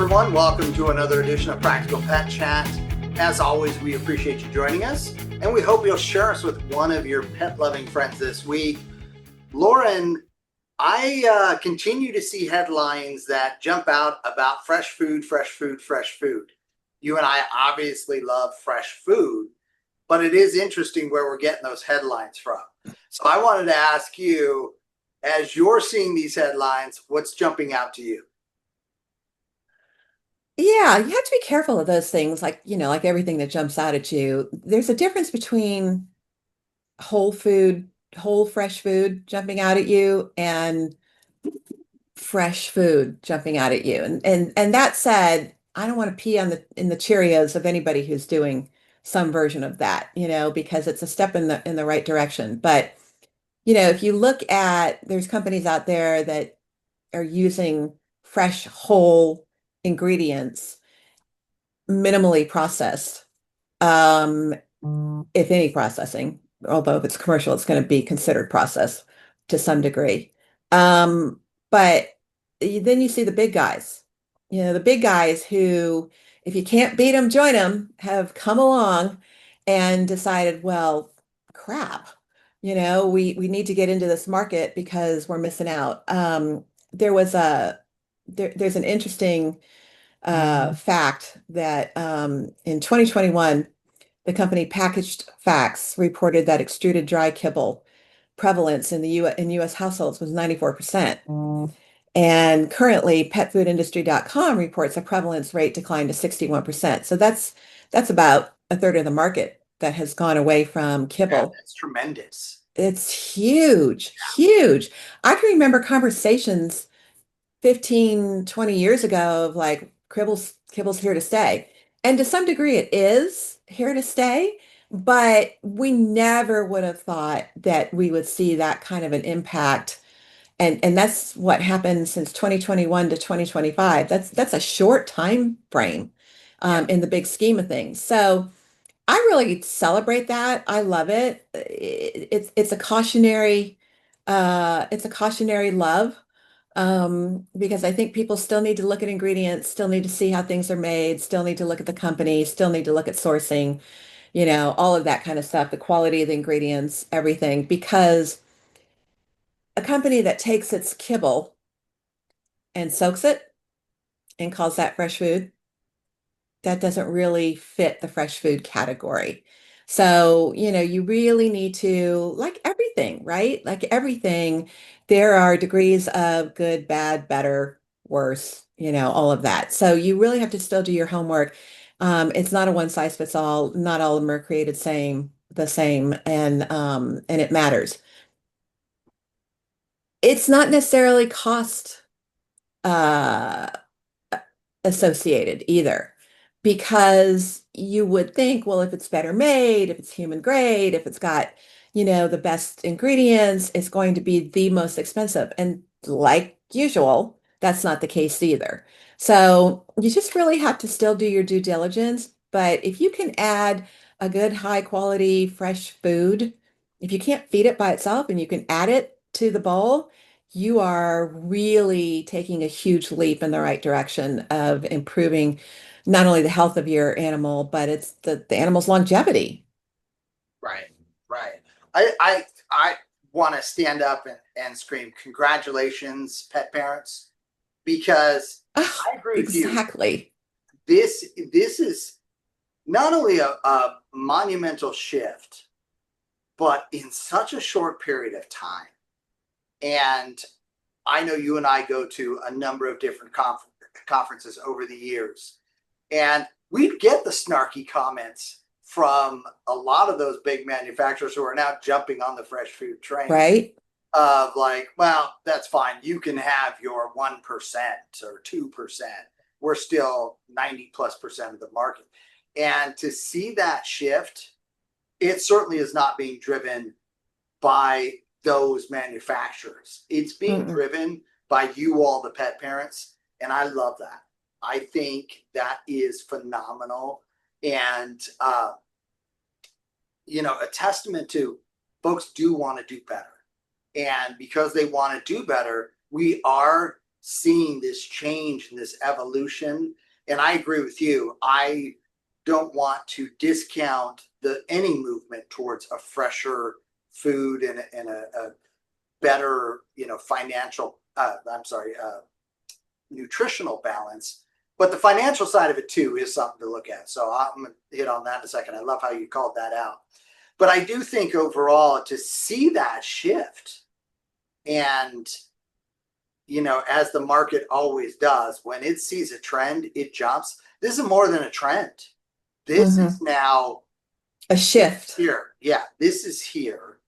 everyone. Welcome to another edition of Practical Pet Chat. As always, we appreciate you joining us, and we hope you'll share us with one of your pet-loving friends this week. Lorin, I continue to see headlines that jump out about fresh food, fresh food, fresh food. You and I obviously love fresh food, but it is interesting where we're getting those headlines from. So I wanted to ask you, as you're seeing these headlines, what's jumping out to you? Yeah, you have to be careful of those things, like everything that jumps out at you. There's a difference between whole food, whole fresh food jumping out at you and fresh food jumping out at you. And that said, I don't want to pee on the in the Cheerios of anybody who's doing some version of that, because it's a step in the right direction. But, if you look at there's companies out there that are using fresh whole ingredients minimally processed, um, if any processing, although if it's commercial, it's going to be considered processed to some degree. But then you see the big guys, the big guys who, if you can't beat them, join them, have come along and decided, well, crap, we need to get into this market because we're missing out. There was a there's an interesting fact that in 2021, the company Packaged Facts reported that extruded dry kibble prevalence in US households was 94%. And currently, petfoodindustry.com reports a prevalence rate declined to 61%. So that's about a third of the market that has gone away from Yeah, kibble. that's tremendous. It's huge, huge. I can remember conversations 15, 20 years ago of like kibble's here to stay. And to some degree it is here to stay, but we never would have thought that we would see that kind of an impact. And that's what happened since 2021 to 2025. That's a short time frame Yeah. in the big scheme of things. So I really celebrate that. I love it. It's a cautionary love, because I think people still need to look at ingredients, still need to see how things are made, still need to look at the company, still need to look at sourcing, all of that kind of stuff, the quality of the ingredients, everything, because a company that takes its kibble and soaks it and calls that fresh food, that doesn't really fit the fresh food category. So, you really need to, like everything, right? Like everything, there are degrees of good, bad, better, worse, all of that. So you really have to still do your homework. It's not a one size fits all. Not all of them are created the same, and it matters. It's not necessarily cost uh associated either. Because you would think, well, if it's better made, if it's human grade, if it's got, the best ingredients, it's going to be the most expensive. And like usual, that's not the case either. So you just really have to still do your due diligence. But if you can add a good, high quality, fresh food, if you can't feed it by itself and you can add it to the bowl, you are really taking a huge leap in the right direction of improving not only the health of your animal, but it's the animal's longevity. Right, right. I want to stand up and scream, congratulations, pet parents, because Oh, I agree with you. exactly. This is not only a monumental shift, but in such a short period of time. And I know you and I go to a number of different conferences over the years, and we'd get the snarky comments from a lot of those big manufacturers who are now jumping on the fresh food train Right? of like, well, that's fine. You can have your 1% or 2%. We're still 90+% of the market. And to see that shift, it certainly is not being driven by those manufacturers. It's being Mm-mm. driven by you all, the pet parents. And I love that. I think that is phenomenal. And, a testament to folks do want to do better. And because they want to do better, we are seeing this change and this evolution. And I agree with you. I don't want to discount any movement towards a fresher food and a better, financial, nutritional balance. But the financial side of it too is something to look at. So I'm going to hit on that in a second. I love how you called that out. But I do think overall to see that shift and, as the market always does, when it sees a trend, it jumps. This is more than a trend. This is now a shift here. Yeah, this is here.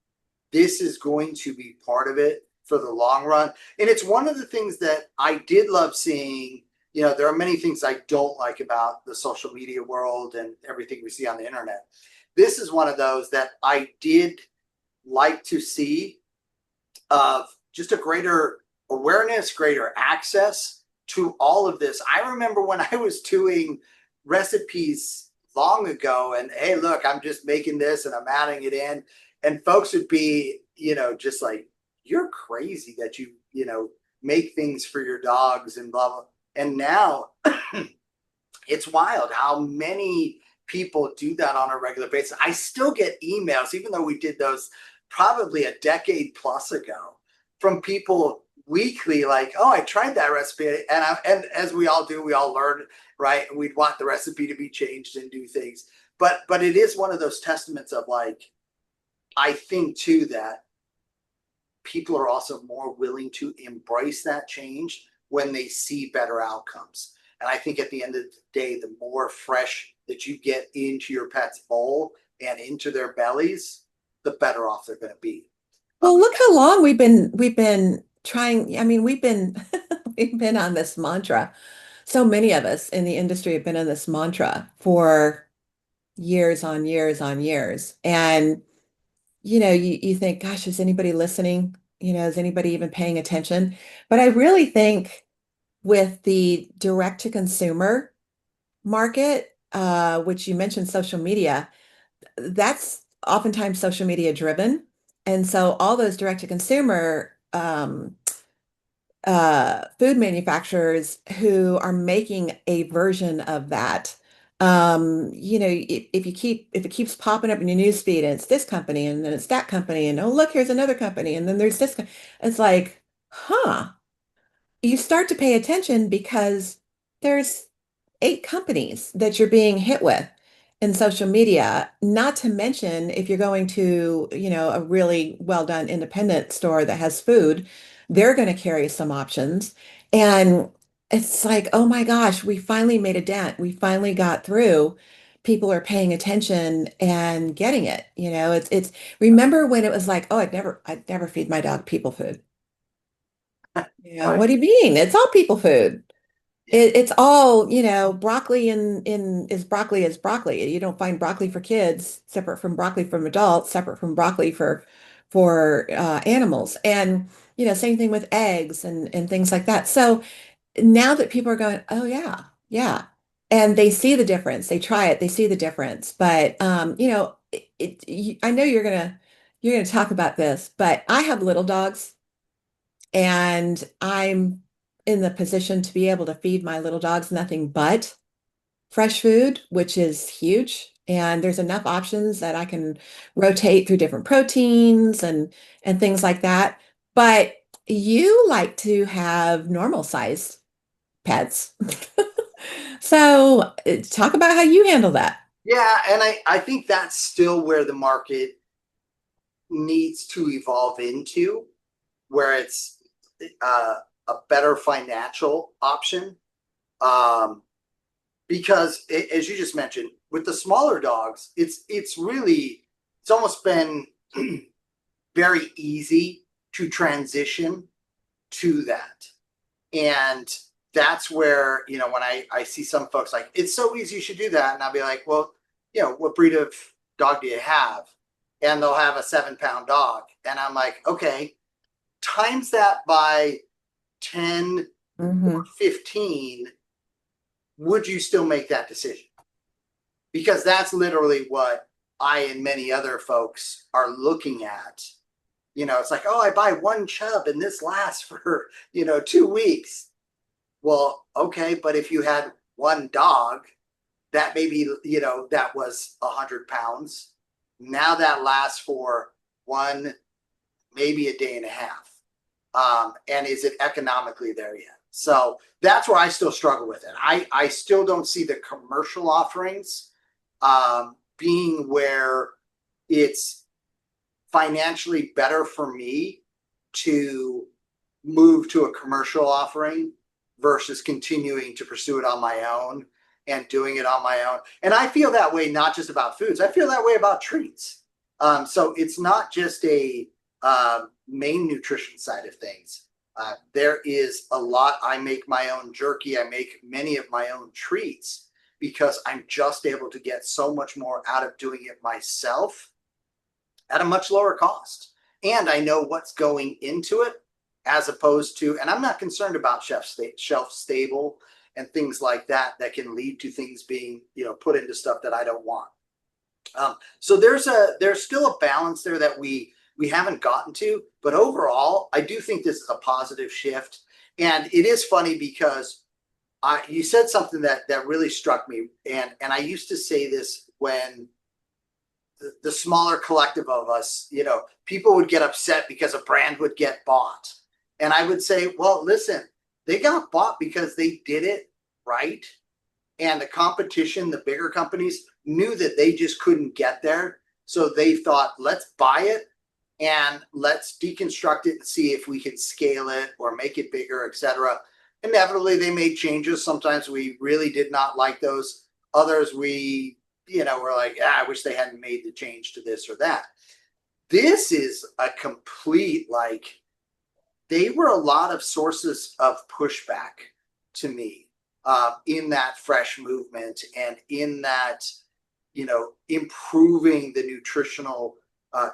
This is going to be part of it for the long run. And it's one of the things that I did love seeing. There are many things I don't like about the social media world and everything we see on the internet. This is one of those that I did like to see of just a greater awareness, greater access to all of this. I remember when I was doing recipes long ago and, hey, look, I'm just making this and I'm adding it in. And folks would be, just like, you're crazy that you make things for your dogs and blah, blah. And now it's wild how many people do that on a regular basis. I still get emails, even though we did those probably a decade plus ago, from people weekly, like, oh, I tried that recipe. And as we all do, we all learn, right? We'd want the recipe to be changed and do things. But it is one of those testaments of, like, I think too that people are also more willing to embrace that change when they see better outcomes. And I think at the end of the day, the more fresh that you get into your pet's bowl and into their bellies, the better off they're going to be. Well, look how long we've been trying. I mean, we've been we've been on this mantra. So many of us in the industry have been on this mantra for years on years on years. And you think, gosh, is anybody listening? Is anybody even paying attention? But I really think with the direct to consumer market, which you mentioned social media, that's oftentimes social media driven. And so all those direct to consumer food manufacturers who are making a version of that. If it keeps popping up in your news feed and it's this company and then it's that company and oh look, here's another company and then there's this, it's like, huh, you start to pay attention because there's 8 companies that you're being hit with in social media, not to mention if you're going to, a really well done independent store that has food, they're going to carry some options. And it's like, oh my gosh, we finally made a dent. We finally got through. People are paying attention and getting it. Remember when it was like, oh, I'd never feed my dog people food. Yeah, Right. what do you mean? It's all people food. It's all, broccoli is broccoli. You don't find broccoli for kids separate from broccoli from adults, separate from broccoli for animals. And, same thing with eggs and things like that. So now that people are going, oh yeah, yeah. And they see the difference. They try it, they see the difference. But I know you're gonna talk about this, but I have little dogs. And I'm in the position to be able to feed my little dogs nothing but fresh food, which is huge. And there's enough options that I can rotate through different proteins and things like that. But you like to have normal sized pets. So talk about how you handle that. Yeah, and I think that's still where the market needs to evolve into, where it's a better financial option. Because as you just mentioned, with the smaller dogs, it's almost been very easy to transition to that. And that's where, when I see some folks like, it's so easy, you should do that. And I'll be like, well, what breed of dog do you have? And they'll have a 7-pound dog. And I'm like, okay, times that by 10 or Hmm. 15, would you still make that decision? Because that's literally what I and many other folks are looking at. It's like, oh, I buy one chub and this lasts for, 2 weeks. Well, okay, but if you had one dog, that maybe, that was 100 pounds. Now that lasts for one, maybe a day and a half. And is it economically there yet? So that's where I still struggle with it. I still don't see the commercial offerings being where it's financially better for me to move to a commercial offering versus continuing to pursue it on my own and doing it on my own. And I feel that way not just about foods, I feel that way about treats. So it's not just a main nutrition side of things. There is a lot. I make my own jerky, I make many of my own treats because I'm just able to get so much more out of doing it myself at a much lower cost. And I know what's going into it as opposed to, and I'm not concerned about shelf stable and things like that that can lead to things being, put into stuff that I don't want. So there's still a balance there that we haven't gotten to, but overall, I do think this is a positive shift. And it is funny because you said something that really struck me, and I used to say this when the smaller collective of us, people would get upset because a brand would get bought. And I would say, well, listen, they got bought because they did it right. And the competition, the bigger companies knew that they just couldn't get there. So they thought, let's buy it and let's deconstruct it and see if we can scale it or make it bigger, etc. Inevitably, they made changes. Sometimes we really did not like those. Others we we're like, I wish they hadn't made the change to this or that. This is a complete, they were a lot of sources of pushback to me in that fresh movement and in that, improving the nutritional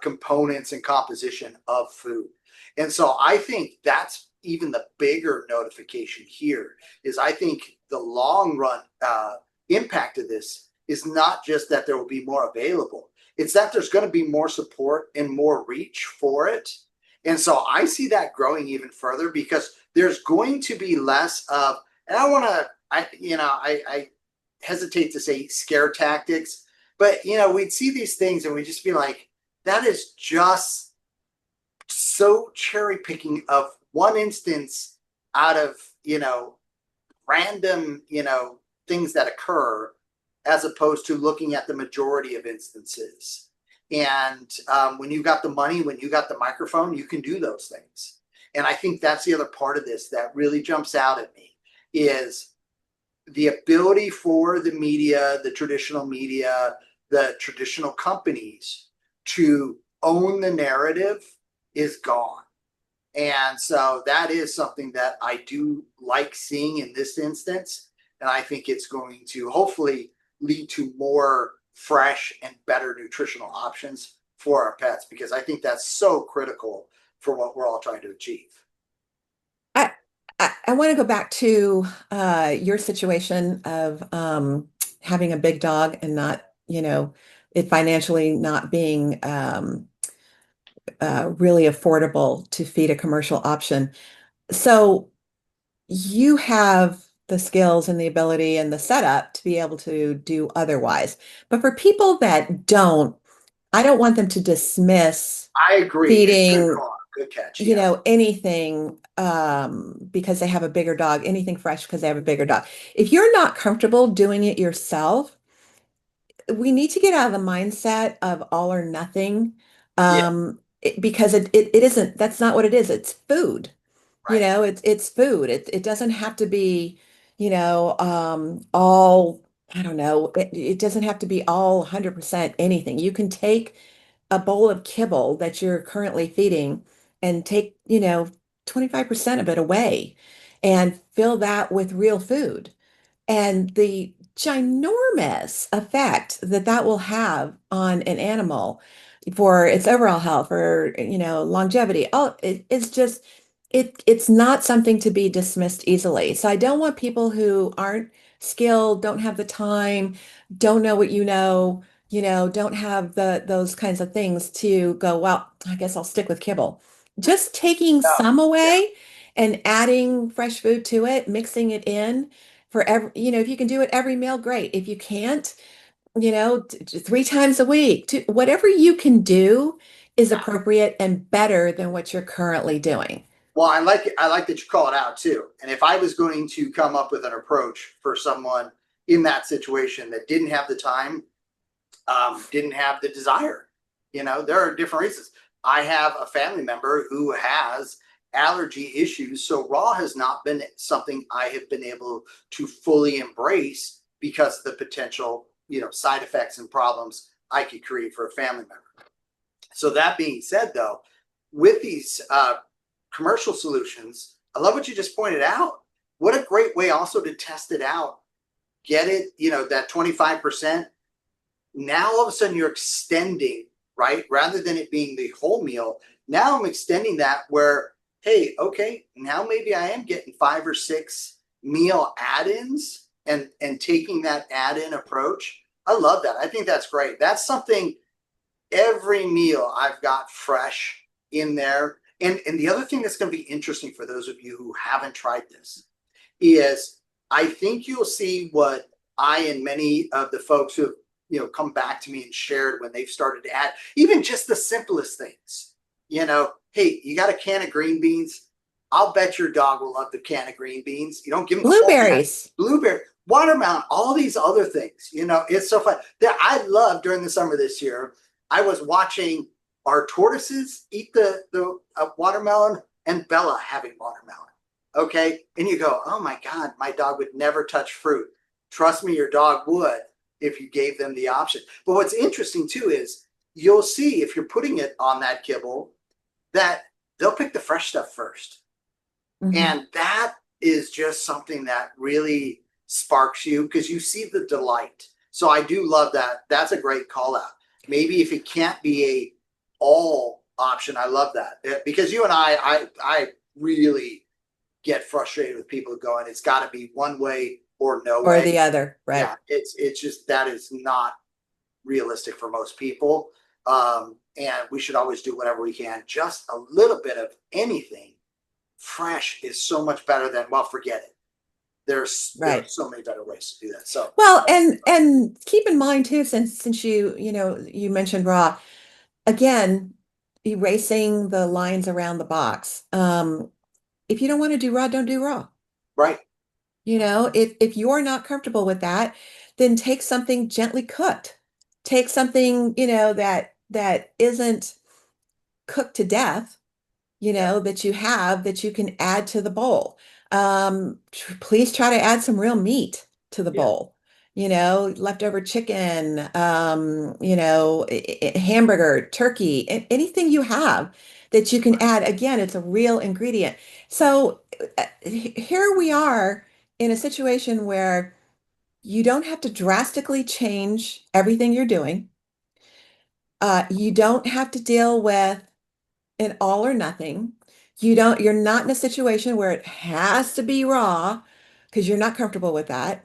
components and composition of food. And so I think that's even the bigger notification here is I think the long run impact of this is not just that there will be more available. It's that there's going to be more support and more reach for it. And so I see that growing even further because there's going to be less of, and I hesitate to say scare tactics, but we'd see these things and we'd just be like, that is just so cherry picking of one instance out of, random, things that occur as opposed to looking at the majority of instances. And when you got the money, when you got the microphone, you can do those things. And I think that's the other part of this that really jumps out at me is the ability for the media, the traditional companies to own the narrative is gone. And so that is something that I do like seeing in this instance. And I think it's going to hopefully lead to more fresh and better nutritional options for our pets because I think that's so critical for what we're all trying to achieve. I want to go back to your situation of having a big dog and not, it financially not being really affordable to feed a commercial option. So you have the skills and the ability and the setup to be able to do otherwise. But for people that don't, I don't want them to dismiss I agree. Good feeding, call. Good catch. Yeah. anything because they have a bigger dog, anything fresh because they have a bigger dog. If you're not comfortable doing it yourself, we need to get out of the mindset of all or nothing Yeah. because it isn't, that's not what it is. It's food. Right. It's food. It doesn't have to be, all, I don't know, it doesn't have to be all 100% anything. You can take a bowl of kibble that you're currently feeding and take, 25% of it away and fill that with real food and the ginormous effect that that will have on an animal for its overall health, for, longevity. Oh, it's just, it's not something to be dismissed easily. So I don't want people who aren't skilled, don't have the time, don't know what don't have those kinds of things to go, well, I guess I'll stick with kibble. Just taking No. some Yeah. away and adding fresh food to it, mixing it in for every, if you can do it every meal, great. If you can't, 3 times a week, whatever you can do is appropriate and better than what you're currently doing. Well, I like it. I like that you call it out too. And if I was going to come up with an approach for someone in that situation that didn't have the time, didn't have the desire, there are different reasons. I have a family member who has allergy issues, so raw has not been something I have been able to fully embrace because of the potential, side effects and problems I could create for a family member. So that being said, though, with these commercial solutions, I love what you just pointed out. What a great way also to test it out. Get it, that 25%. Now all of a sudden you're extending, right? Rather than it being the whole meal, now I'm extending that where, hey, okay, now maybe I am getting 5 or 6 meal add-ins and taking that add-in approach. I love that. I think that's great. That's something every meal I've got fresh in there. And the other thing that's going to be interesting for those of you who haven't tried this is I think you'll see what I and many of the folks who have come back to me and shared when they've started to add even just the simplest things. Hey, you got a can of green beans? I'll bet your dog will love the can of green beans. You don't give them the whole can. Blueberries. Blueberry, watermelon, all these other things. It's so fun. That I love during the summer this year. I was watching our tortoises eat the watermelon and Bella having watermelon. Okay. And you go, oh my God, my dog would never touch fruit. Trust me, your dog would if you gave them the option. But what's interesting too is you'll see if you're putting it on that kibble that they'll pick the fresh stuff first. Mm-hmm. And that is just something that really sparks you because you see the delight. So I do love that. That's a great call out. Maybe if it can't be a all option, I love that because you and I really get frustrated with people going, it's got to be one way or no way. Or the other, right? Yeah, it's just that is not realistic for most people. And we should always do whatever we can. Just a little bit of anything fresh is so much better than, well, forget it. There's so many better ways to do that. So well, and keep in mind too, since you mentioned raw, again, erasing the lines around the box. If you don't want to do raw, don't do raw. Right. If you're not comfortable with that, then take something gently cooked. Take something, that isn't cooked to death, that you can add to the bowl. Please try to add some real meat to the bowl. Leftover chicken, hamburger, turkey, anything you have that you can add. Again, it's a real ingredient. So here we are in a situation where you don't have to drastically change everything you're doing. You don't have to deal with an all or nothing. You're not in a situation where it has to be raw because you're not comfortable with that.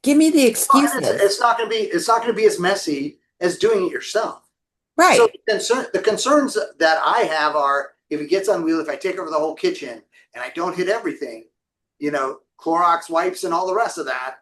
Give me the excuses. It's not going to be as messy as doing it yourself. Right. So the concerns that I have are if it gets unwieldy, if I take over the whole kitchen and I don't hit everything, Clorox wipes and all the rest of that,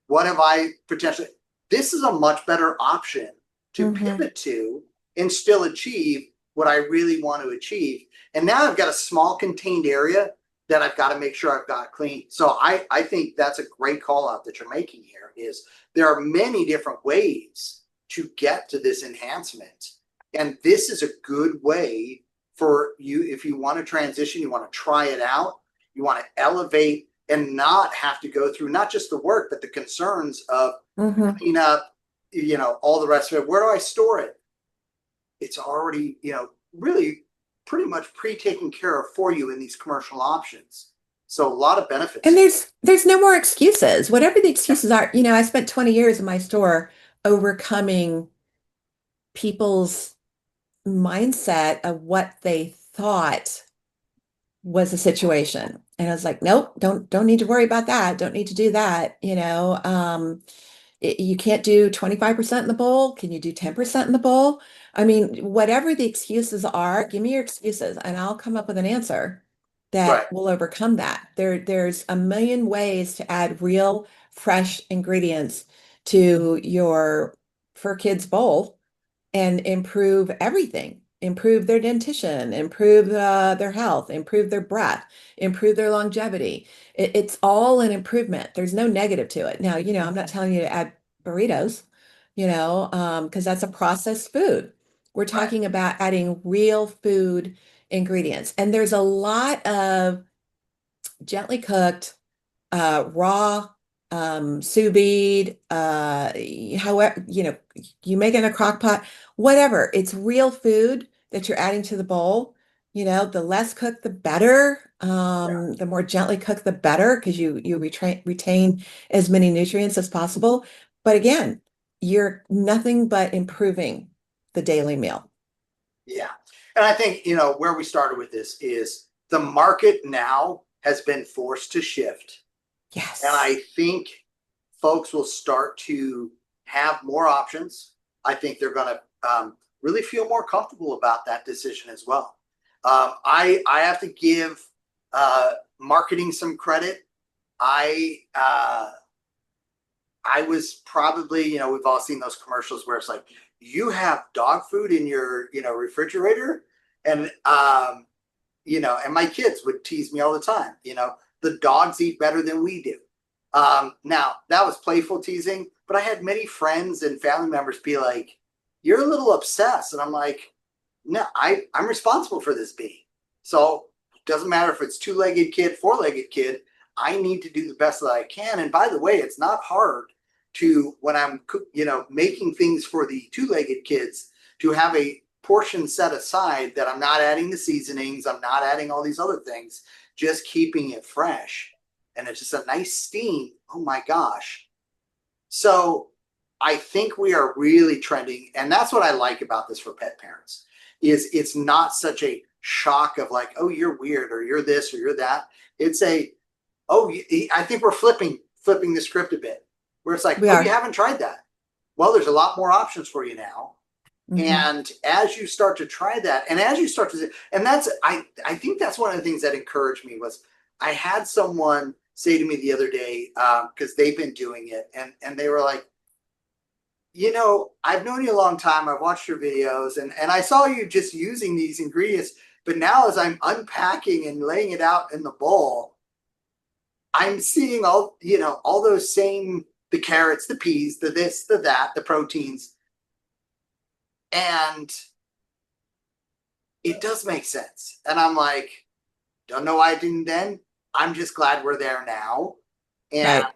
what have I potentially? This is a much better option to pivot to and still achieve what I really want to achieve. And now I've got a small contained area that I've got to make sure I've got clean. So I think that's a great call out that you're making here is there are many different ways to get to this enhancement. And this is a good way for you if you want to transition, you want to try it out, you want to elevate and not have to go through not just the work, but the concerns of clean up, all the rest of it. Where do I store it? It's already, really pretty much pre-taken care of for you in these commercial options. So a lot of benefits. And there's no more excuses. Whatever the excuses are, I spent 20 years in my store overcoming people's mindset of what they thought was a situation. And I was like, nope, don't need to worry about that. Don't need to do that. You can't do 25% in the bowl. Can you do 10% in the bowl? I mean, whatever the excuses are, give me your excuses and I'll come up with an answer. that Right. will overcome that. There's a million ways to add real, fresh ingredients to your for kids bowl and improve everything. Improve their dentition, improve their health, improve their breath, improve their longevity. It's all an improvement. There's no negative to it. Now, I'm not telling you to add burritos, because that's a processed food. We're Right. talking about adding real food ingredients. And there's a lot of gently cooked, raw, sous vide, however, you make it in a crock pot, whatever. It's real food that you're adding to the bowl. The less cooked, the better. Yeah. The more gently cooked, the better, because you retain as many nutrients as possible. But again, you're nothing but improving the daily meal. Yeah. And I think, where we started with this is the market now has been forced to shift. And Yes. I think folks will start to have more options. I think they're going to really feel more comfortable about that decision as well. I have to give marketing some credit. I I was probably, we've all seen those commercials where it's like, you have dog food in your, refrigerator. And, and my kids would tease me all the time, the dogs eat better than we do. Now, that was playful teasing, but I had many friends and family members be like, you're a little obsessed. And I'm like, no, I'm responsible for this bee. So it doesn't matter if it's two-legged kid, four-legged kid. I need to do the best that I can. And by the way, it's not hard to, when I'm, making things for the two-legged kids, to have a portion set aside that I'm not adding the seasonings, I'm not adding all these other things, just keeping it fresh. And it's just a nice steam. Oh my gosh. So I think we are really trending, and that's what I like about this for pet parents, is it's not such a shock of like, oh, you're weird or you're this or you're that. It's a, oh, I think we're flipping the script a bit, where it's like, We oh, you are. haven't tried that. Well, there's a lot more options for you now. Mhm. And as you start to try that, and as you start to, and that's, I think that's one of the things that encouraged me was I had someone say to me the other day, because they've been doing it, and they were like, I've known you a long time. I've watched your videos, and I saw you just using these ingredients. But now, as I'm unpacking and laying it out in the bowl, I'm seeing all those same, the carrots, the peas, the this, the that, the proteins, and it does make sense. And I'm like, don't know why I didn't then. I'm just glad we're there now, and Right.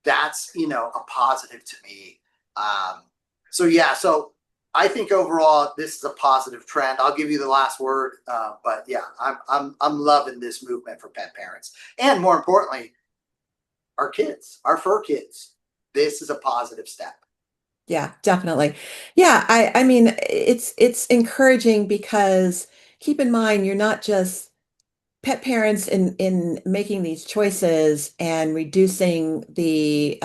that's a positive to me. Um, so yeah, so I think overall this is a positive trend. I'll give you the last word, but yeah, I'm loving this movement for pet parents, and more importantly, our kids, our fur kids. This is a positive step. Yeah, definitely. Yeah, I mean it's encouraging because keep in mind you're not just pet parents in making these choices and reducing the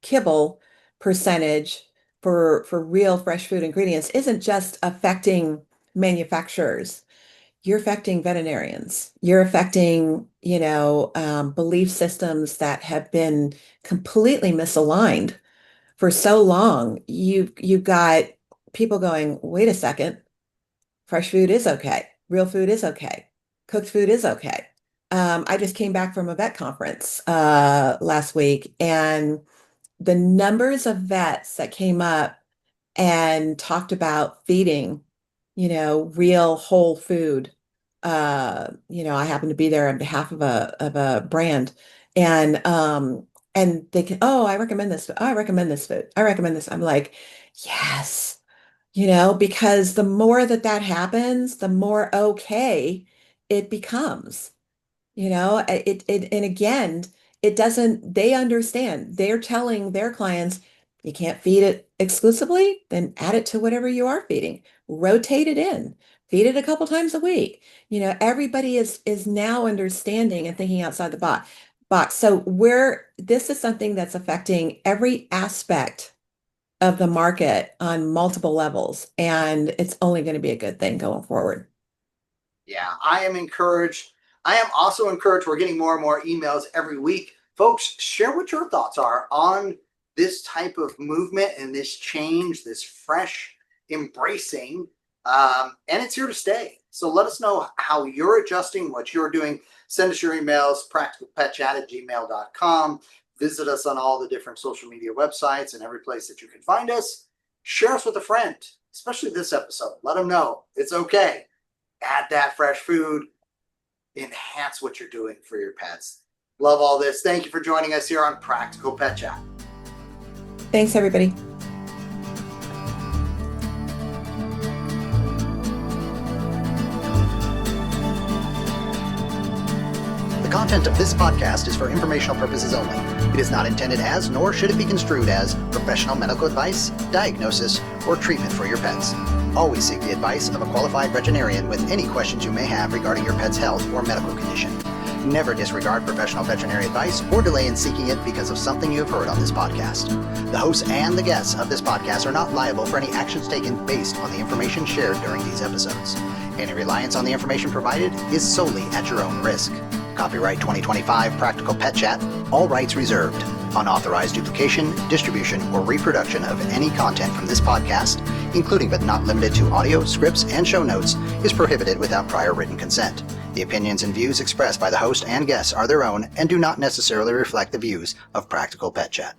kibble percentage for real fresh food ingredients isn't just affecting manufacturers. You're affecting veterinarians. You're affecting, belief systems that have been completely misaligned for so long. You've got people going, wait a second, fresh food is okay. Real food is okay. Cooked food is okay. I just came back from a vet conference last week, and the numbers of vets that came up and talked about feeding, real whole food. I happened to be there on behalf of a brand, and they can, oh, I recommend this. Oh, I recommend this food. I recommend this. I'm like, yes, because the more that happens, the more okay it becomes. And again, it doesn't, they understand. They're telling their clients, you can't feed it exclusively, then add it to whatever you are feeding. Rotate it in. Feed it a couple times a week. Everybody is now understanding and thinking outside the box. So this is something that's affecting every aspect of the market on multiple levels, and it's only going to be a good thing going forward. Yeah, I am encouraged. I am also encouraged. We're getting more and more emails every week. Folks, share what your thoughts are on this type of movement and this change, this fresh embracing. And it's here to stay. So let us know how you're adjusting, what you're doing. Send us your emails, practicalpetchat@gmail.com. Visit us on all the different social media websites and every place that you can find us. Share us with a friend, especially this episode. Let them know it's okay. Add that fresh food, enhance what you're doing for your pets. Love all this. Thank you for joining us here on Practical Pet Chat. Thanks, everybody. The content of this podcast is for informational purposes only. It is not intended as, nor should it be construed as, professional medical advice, diagnosis, or treatment for your pets. Always seek the advice of a qualified veterinarian with any questions you may have regarding your pet's health or medical condition. Never disregard professional veterinary advice or delay in seeking it because of something you have heard on this podcast. The hosts and the guests of this podcast are not liable for any actions taken based on the information shared during these episodes. Any reliance on the information provided is solely at your own risk. Copyright 2025 Practical Pet Chat, all rights reserved. Unauthorized duplication, distribution, or reproduction of any content from this podcast, including but not limited to audio, scripts, and show notes, is prohibited without prior written consent. The opinions and views expressed by the host and guests are their own and do not necessarily reflect the views of Practical Pet Chat.